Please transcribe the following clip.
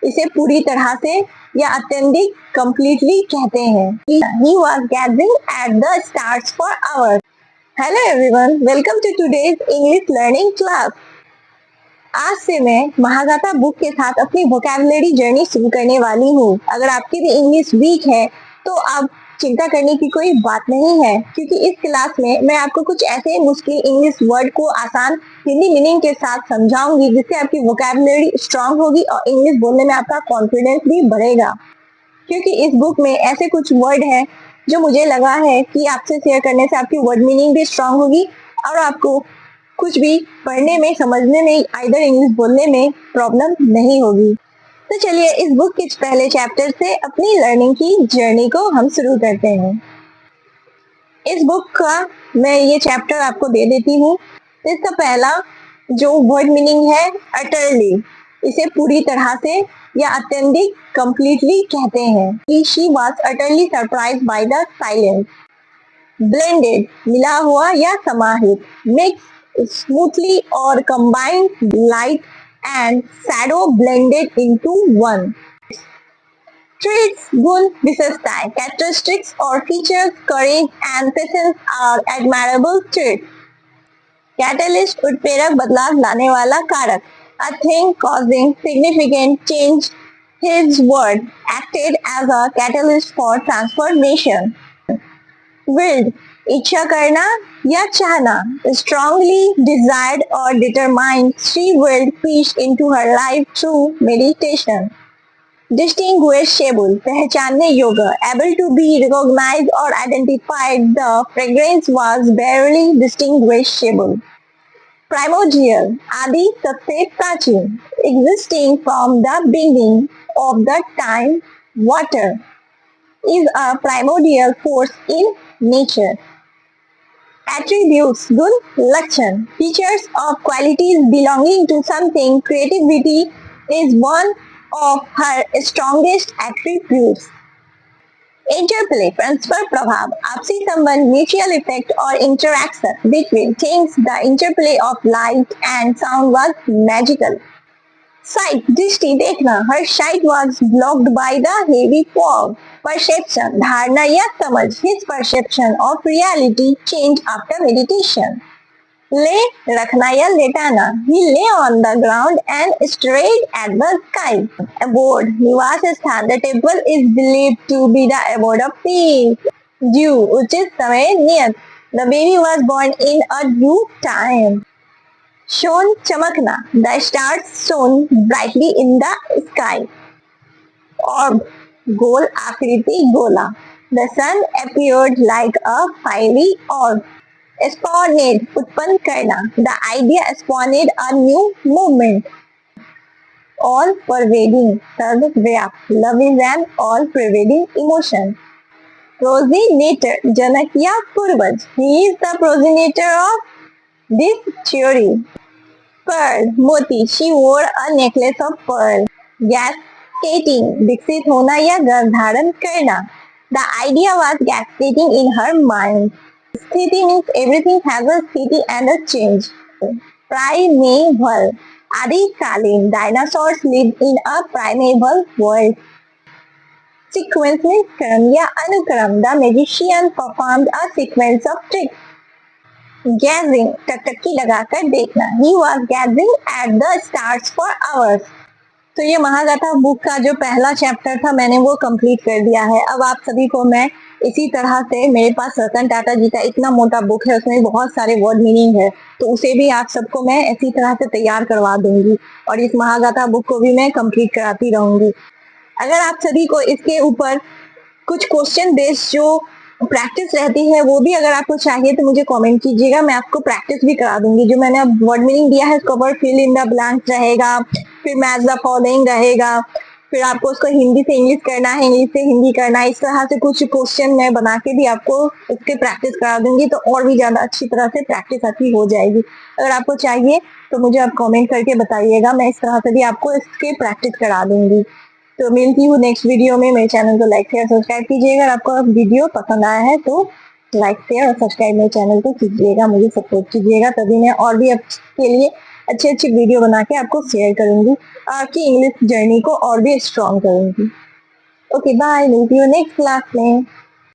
इसे पूरी तरह से या अत्यधिक completely कहते हैं. He was gazing at the stars for hours. Hello everyone, welcome to today's English learning class. आज से मैं महागाथा बुक के साथ अपनी वोकैबुलरी जर्नी शुरू करने वाली हूँ. अगर आपकी भी इंग्लिश वीक है तो आप चिंता करने की कोई बात नहीं है, क्योंकि इस क्लास में मैं आपको कुछ ऐसे मुश्किल इंग्लिश वर्ड को आसान हिंदी मीनिंग के साथ समझाऊंगी, जिससे आपकी वोकैबुलरी स्ट्रांग होगी और इंग्लिश बोलने में आपका कॉन्फिडेंस भी बढ़ेगा. क्योंकि इस बुक में ऐसे कुछ वर्ड हैं जो मुझे लगा है कि आपसे शेयर करने से आपकी वर्ड मीनिंग भी स्ट्रांग होगी और आपको कुछ भी पढ़ने में, समझने में, इधर इंग्लिश बोलने में प्रॉब्लम नहीं होगी. तो चलिए इस बुक के पहले चैप्टर से अपनी लर्निंग की जर्नी को हम शुरू करते हैं. इस बुक का मैं ये चैप्टर आपको दे देती हूँ. इसका पहला जो वर्ड मीनिंग है अटरली, इसे पूरी तरह से या अत्यधिक completely कहते हैं. She was utterly surprised by the silence. Blended, मिला हुआ या समाहित. Mixed, smoothly or combined, light and shadow blended into one. Traits, गुण, विशेषताएं, characteristics or features, courage and patience are admirable traits. Catalyst, उत्प्रेरक, बदलाव लाने वाला कारक. A thing causing significant change. His word acted as a catalyst for transformation. Willed, इच्छा करना या चाहना. Strongly desired or determined, she willed peace into her life through meditation. Distinguishable, पहचानने योग्य. Able to be recognized or identified, the fragrance was barely distinguishable. Primordial, आदि, सबसे प्राचीन. Existing from the beginning of the time, water is a primordial force in nature. Attributes, गुण, लक्षण. Features of qualities belonging to something. Creativity is one of her strongest attributes. Interplay, परस्पर प्रभाव, आपसी संबंध, mutual effect or interaction between things. The interplay of light and sound was magical. Sight, दृष्टि, देखना. Her sight was blocked by the heavy fog. Perception, धारणा या समझ. His perception of reality changed after meditation. Lay, रखना या लेटाना. He lay on the ground and stared at the sky. Abode, निवास स्थान. The temple is believed to be the abode of peace. Due, उचित समय, नियत. The baby was born in a due time. Shone, चमकना. The stars shone brightly in the sky. Orb, गोल आकृति, गोला. The sun appeared like a fiery orb. Spawned, उत्पन्न करना. The idea spawned a new movement. All pervading, सर्वव्यापक. Love is an all pervading emotion. Progenitor, जनक या पूर्वज. He is the progenitor of this theory. Pearl, मोती. She wore a necklace of pearl. Gestating, विकसित होना या गर्भ धारण करना. The idea was gestating in her mind. स्थिति means everything has a स्थिति and a change. Primeval, आदिकालीन. Dinosaurs lived in a primeval world. Sequence means क्रम या अनुक्रम. The magician performed a sequence of tricks. Gazing, टकटकी लगाकर देखना. He was gazing at the stars for hours. तो ये महागाथा book का जो पहला चैप्टर था मैंने वो कंप्लीट कर दिया है. अब आप सभी को मैं इसी तरह से, मेरे पास रतन टाटा जी का इतना मोटा बुक है, उसमें बहुत सारे वर्ड मीनिंग है, तो उसे भी आप सबको मैं इसी तरह से तैयार करवा दूंगी और इस महागाथा बुक को भी मैं कंप्लीट कराती रहूंगी. अगर आप सभी को इसके ऊपर कुछ क्वेश्चन बेस्ड जो प्रैक्टिस रहती है वो भी अगर आपको चाहिए तो मुझे कमेंट कीजिएगा, मैं आपको प्रैक्टिस भी करा दूंगी. जो मैंने अब वर्ड मीनिंग दिया है उसके ऊपर फिल इन द ब्लैंक्स रहेगा, फिर मैच द फॉलोइंग रहेगा, फिर आपको उसको हिंदी से इंग्लिश करना है, इंग्लिश से हिंदी करना है. इस तरह से कुछ क्वेश्चन मैं बना के भी आपको उसके प्रैक्टिस करा दूंगी, तो और भी ज्यादा अच्छी तरह से प्रैक्टिस आपकी हो जाएगी. अगर आपको चाहिए तो मुझे आप कमेंट करके बताइएगा, मैं इस तरह से भी आपको इसके प्रैक्टिस करा दूंगी. तो मिलती हूँ नेक्स्ट वीडियो में. मेरे चैनल को लाइक शेयर सब्सक्राइब कीजिएगा. अगर आपको वीडियो पसंद आया है तो लाइक शेयर और सब्सक्राइब मेरे चैनल को कीजिएगा, मुझे सपोर्ट कीजिएगा, तभी मैं और भी आपके लिए अच्छी अच्छी वीडियो बना के आपको शेयर करूंगी, आपकी इंग्लिश जर्नी को और भी स्ट्रॉन्ग करूंगी। ओके बाय, मिलती हूँ नेक्स्ट क्लास में।